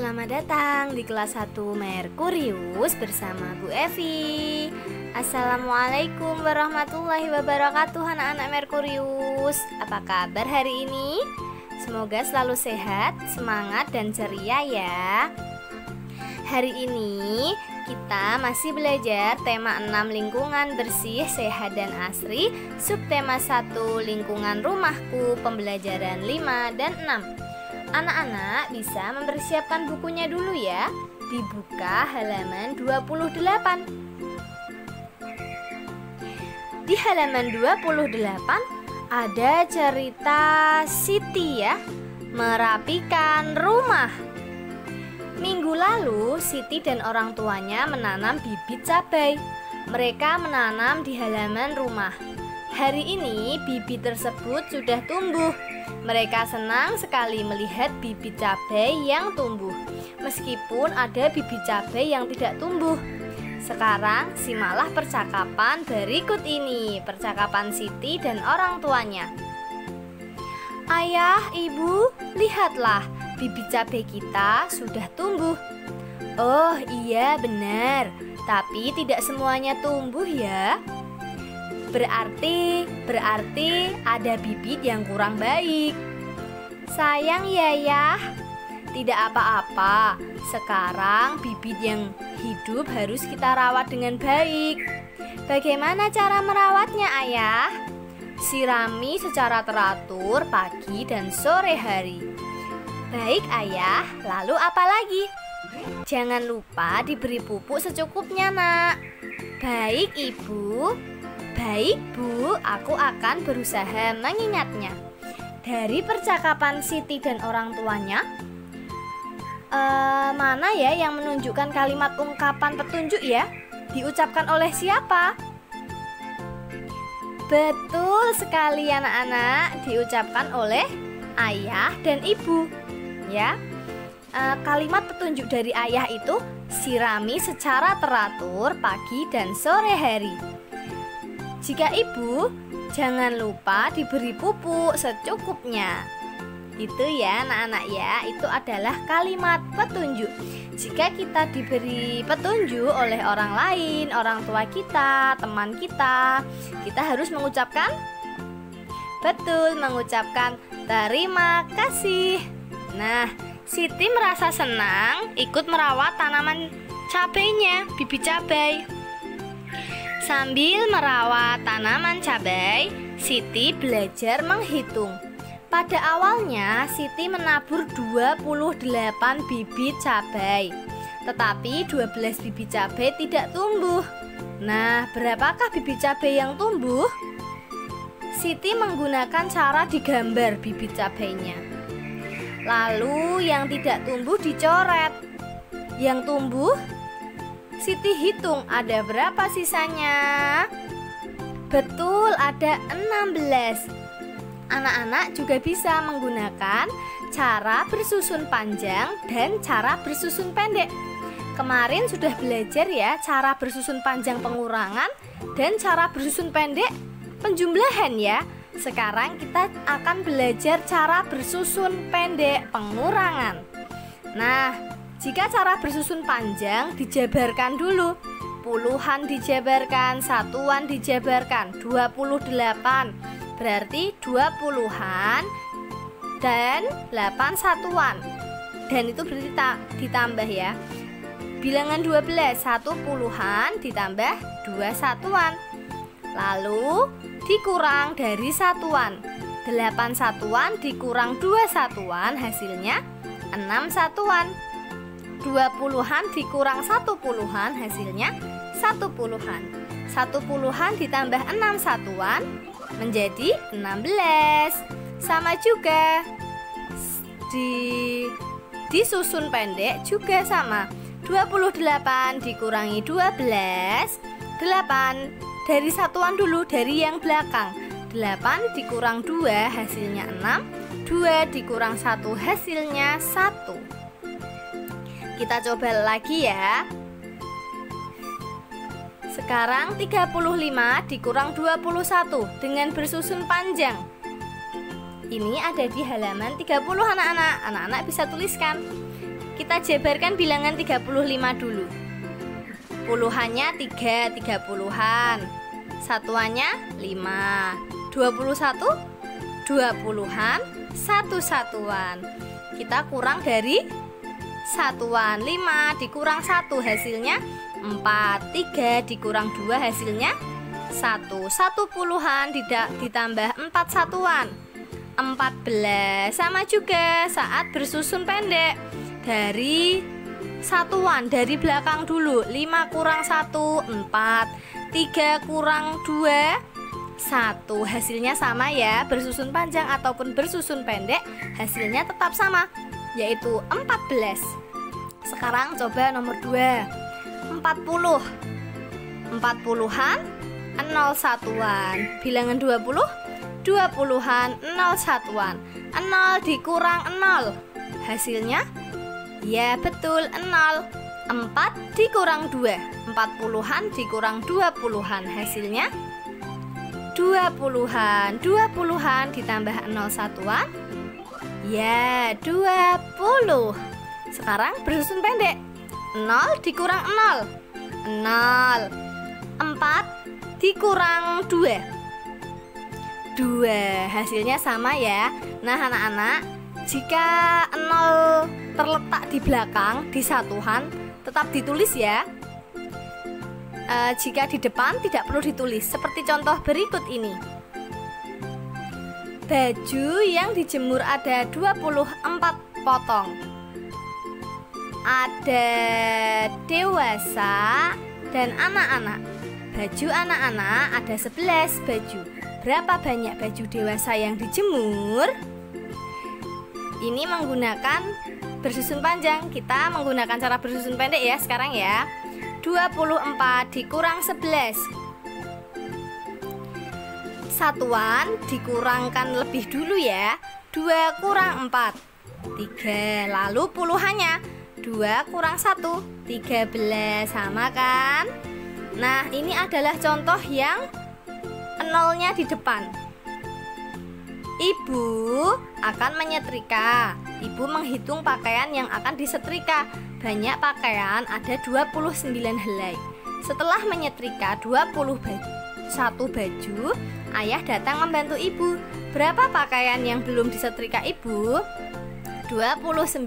Selamat datang di kelas 1 Merkurius bersama Bu Evi. Assalamualaikum warahmatullahi wabarakatuh anak-anak Merkurius. Apa kabar hari ini? Semoga selalu sehat, semangat dan ceria ya. Hari ini kita masih belajar tema 6 lingkungan bersih, sehat dan asri, subtema 1 lingkungan rumahku, pembelajaran 5 dan 6. Anak-anak bisa mempersiapkan bukunya dulu ya. Dibuka halaman 28. Di halaman 28 ada cerita Siti ya, merapikan rumah. Minggu lalu Siti dan orang tuanya menanam bibit cabai. Mereka menanam di halaman rumah. Hari ini bibit tersebut sudah tumbuh. Mereka senang sekali melihat bibit cabai yang tumbuh, meskipun ada bibit cabai yang tidak tumbuh. Sekarang simaklah percakapan berikut ini, percakapan Siti dan orang tuanya. Ayah, ibu, lihatlah, bibit cabai kita sudah tumbuh. Oh iya benar, tapi tidak semuanya tumbuh ya. Berarti ada bibit yang kurang baik. Sayang ya Yah. Tidak apa-apa. Sekarang bibit yang hidup harus kita rawat dengan baik. Bagaimana cara merawatnya Ayah? Sirami secara teratur pagi dan sore hari. Baik Ayah, lalu apa lagi? Jangan lupa diberi pupuk secukupnya nak. Baik Ibu. Baik Bu, aku akan berusaha mengingatnya. Dari percakapan Siti dan orang tuanya, mana ya yang menunjukkan kalimat ungkapan petunjuk ya? Diucapkan oleh siapa? Betul sekali anak-anak, diucapkan oleh ayah dan ibu. Ya, kalimat petunjuk dari ayah itu sirami secara teratur pagi dan sore hari. Jika ibu, jangan lupa diberi pupuk secukupnya. Itu ya anak-anak ya, itu adalah kalimat petunjuk. Jika kita diberi petunjuk oleh orang lain, orang tua kita, teman kita harus mengucapkan, betul, mengucapkan terima kasih. Nah, Siti merasa senang ikut merawat tanaman cabainya, bibit cabai. Sambil merawat tanaman cabai, Siti belajar menghitung. Pada awalnya, Siti menabur 28 bibit cabai. Tetapi 12 bibit cabai tidak tumbuh. Nah, berapakah bibit cabai yang tumbuh? Siti menggunakan cara digambar bibit cabainya. Lalu yang tidak tumbuh dicoret. Yang tumbuh Siti hitung ada berapa sisanya. Betul, ada 16. Anak-anak juga bisa menggunakan cara bersusun panjang dan cara bersusun pendek. Kemarin sudah belajar ya cara bersusun panjang pengurangan dan cara bersusun pendek penjumlahan ya. Sekarang kita akan belajar cara bersusun pendek pengurangan. Nah, jika cara bersusun panjang dijabarkan dulu. Puluhan dijabarkan, satuan dijabarkan, 28. Berarti 20-an dan 8 satuan. Dan itu berarti ditambah ya. Bilangan 12, 1 puluhan ditambah 2 satuan. Lalu dikurang dari satuan. 8 satuan dikurang 2 satuan, hasilnya 6 satuan. 20-an dikurang 1 puluhan, hasilnya 1 puluhan. 1 puluhan ditambah 6 satuan menjadi 16. Sama juga disusun pendek juga sama. 28 dikurangi 12, 8 dari satuan dulu, dari yang belakang. 8 dikurang 2 hasilnya 6, 2 dikurang 1 hasilnya 1. Kita coba lagi ya. Sekarang 35 dikurang 21 dengan bersusun panjang. Ini ada di halaman 30 anak-anak. Anak-anak bisa tuliskan. kita jabarkan bilangan 35 dulu. Puluhannya 3, 30-an. Satuannya 5. 21, 20-an, 1 satuan. Kita kurang dari satuan. 5 dikurang 1 hasilnya 4. 3 dikurang 2 hasilnya 1. 1 puluhan ditambah 4 satuan 14. Sama juga saat bersusun pendek. Dari satuan, dari belakang dulu. 5 kurang 1, 4. 3 kurang 2, 1. Hasilnya sama ya. Bersusun panjang ataupun bersusun pendek, hasilnya tetap sama, yaitu 14. Sekarang coba nomor 2. 40. 40-an, 0 satuan. Bilangan 20, 20-an, 0 satuan. 0 dikurang 0, hasilnya ya betul 0. 4 dikurang 2, 40-an dikurang 20-an, hasilnya 20-an. 20-an ditambah 0 satuan, ya 20. Sekarang bersusun pendek. 0 dikurang 0, 0. 4 dikurang 2, 2. Hasilnya sama ya. Nah anak-anak, jika 0 terletak di belakang, di satuan, tetap ditulis ya. Jika di depan tidak perlu ditulis. Seperti contoh berikut ini. Baju yang dijemur ada 24 potong. Ada dewasa dan anak-anak. Baju anak-anak ada 11 baju. Berapa banyak baju dewasa yang dijemur? Ini menggunakan bersusun panjang. Kita menggunakan cara bersusun pendek ya sekarang ya. 24 dikurang 11. Satuan dikurangkan lebih dulu ya. 2 kurang 4, 3. Lalu puluhannya 2 kurang 1, 13. Sama kan? Nah ini adalah contoh yang nolnya di depan. Ibu akan menyetrika. Ibu menghitung pakaian yang akan disetrika. Banyak pakaian, ada 29 helai. Setelah menyetrika 21 baju, ayah datang membantu ibu. Berapa pakaian yang belum disetrika ibu? 29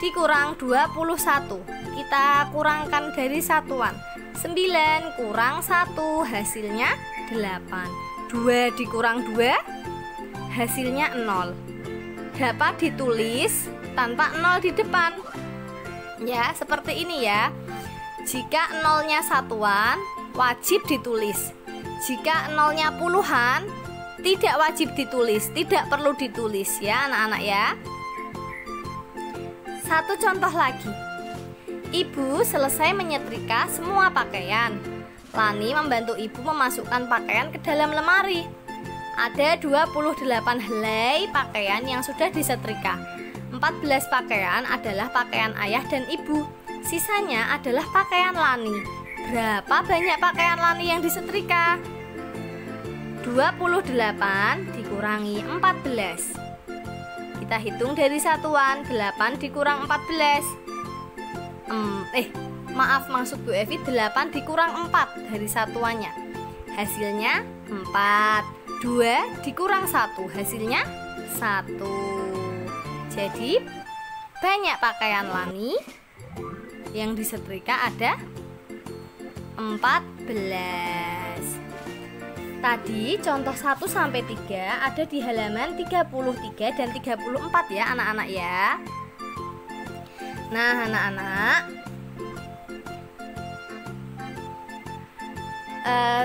dikurang 21. Kita kurangkan dari satuan. 9 kurang 1, hasilnya 8. 2 dikurang 2, hasilnya 0. Dapat ditulis tanpa 0 di depan. Ya, seperti ini ya. Jika nolnya satuan, wajib ditulis. Jika nolnya puluhan, tidak wajib ditulis, tidak perlu ditulis ya anak-anak ya. Satu contoh lagi. Ibu selesai menyetrika semua pakaian. Lani membantu ibu memasukkan pakaian ke dalam lemari. Ada 28 helai pakaian yang sudah disetrika. 14 pakaian adalah pakaian ayah dan ibu. Sisanya adalah pakaian Lani. Berapa banyak pakaian Lani yang disetrika? 28 dikurangi 14. Kita hitung dari satuan. 8 dikurang 14. Maksud Bu Evi 8 dikurang 4 dari satuannya. Hasilnya 4. 2 dikurang 1, hasilnya 1. Jadi banyak pakaian Lani yang disetrika ada 14. Tadi contoh 1 sampai 3 ada di halaman 33 dan 34 ya anak-anak ya. Nah anak-anak,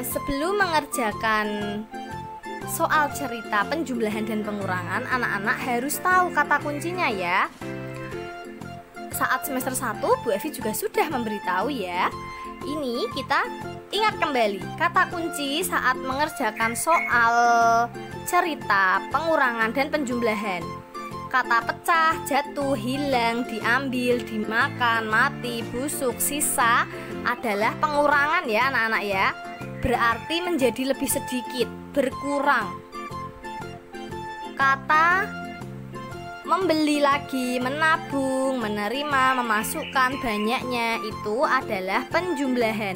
sebelum mengerjakan soal cerita penjumlahan dan pengurangan, anak-anak harus tahu kata kuncinya ya. Saat semester 1 Bu Evi juga sudah memberitahu ya. Ini kita ingat kembali kata kunci saat mengerjakan soal cerita pengurangan dan penjumlahan. Kata pecah, jatuh, hilang, diambil, dimakan, mati, busuk, sisa adalah pengurangan ya anak-anak ya. Berarti menjadi lebih sedikit, berkurang. Kata membeli lagi, menabung, menerima, memasukkan banyaknya itu adalah penjumlahan.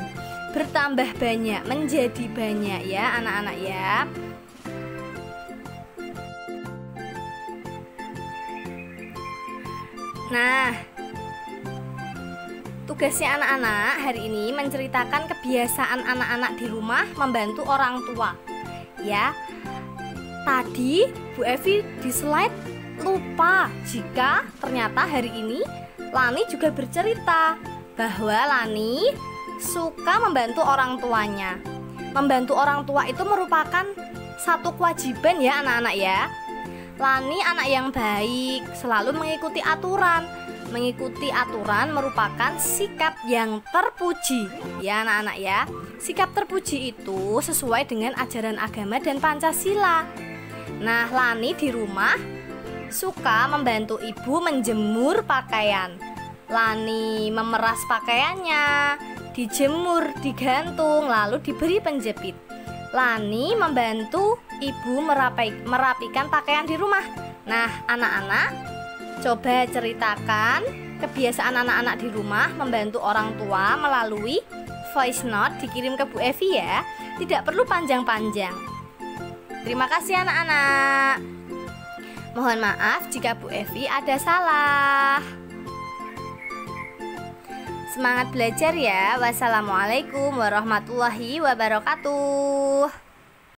Bertambah banyak, menjadi banyak ya anak-anak ya. Nah, tugasnya anak-anak hari ini menceritakan kebiasaan anak-anak di rumah membantu orang tua. Ya, tadi Bu Evi di slide lupa jika ternyata hari ini Lani juga bercerita bahwa Lani suka membantu orang tuanya. Membantu orang tua itu merupakan satu kewajiban ya anak-anak ya. Lani anak yang baik, selalu mengikuti aturan. Mengikuti aturan merupakan sikap yang terpuji ya anak-anak ya. Sikap terpuji itu sesuai dengan ajaran agama dan Pancasila. Nah, Lani di rumah suka membantu ibu menjemur pakaian. Lani memeras pakaiannya, dijemur, digantung, lalu diberi penjepit. Lani membantu ibu merapikan pakaian di rumah. Nah, anak-anak, coba ceritakan kebiasaan anak-anak di rumah membantu orang tua melalui voice note dikirim ke Bu Evi ya. Tidak perlu panjang-panjang. Terima kasih anak-anak. Mohon maaf jika Bu Evi ada salah. Semangat belajar ya. Wassalamualaikum warahmatullahi wabarakatuh.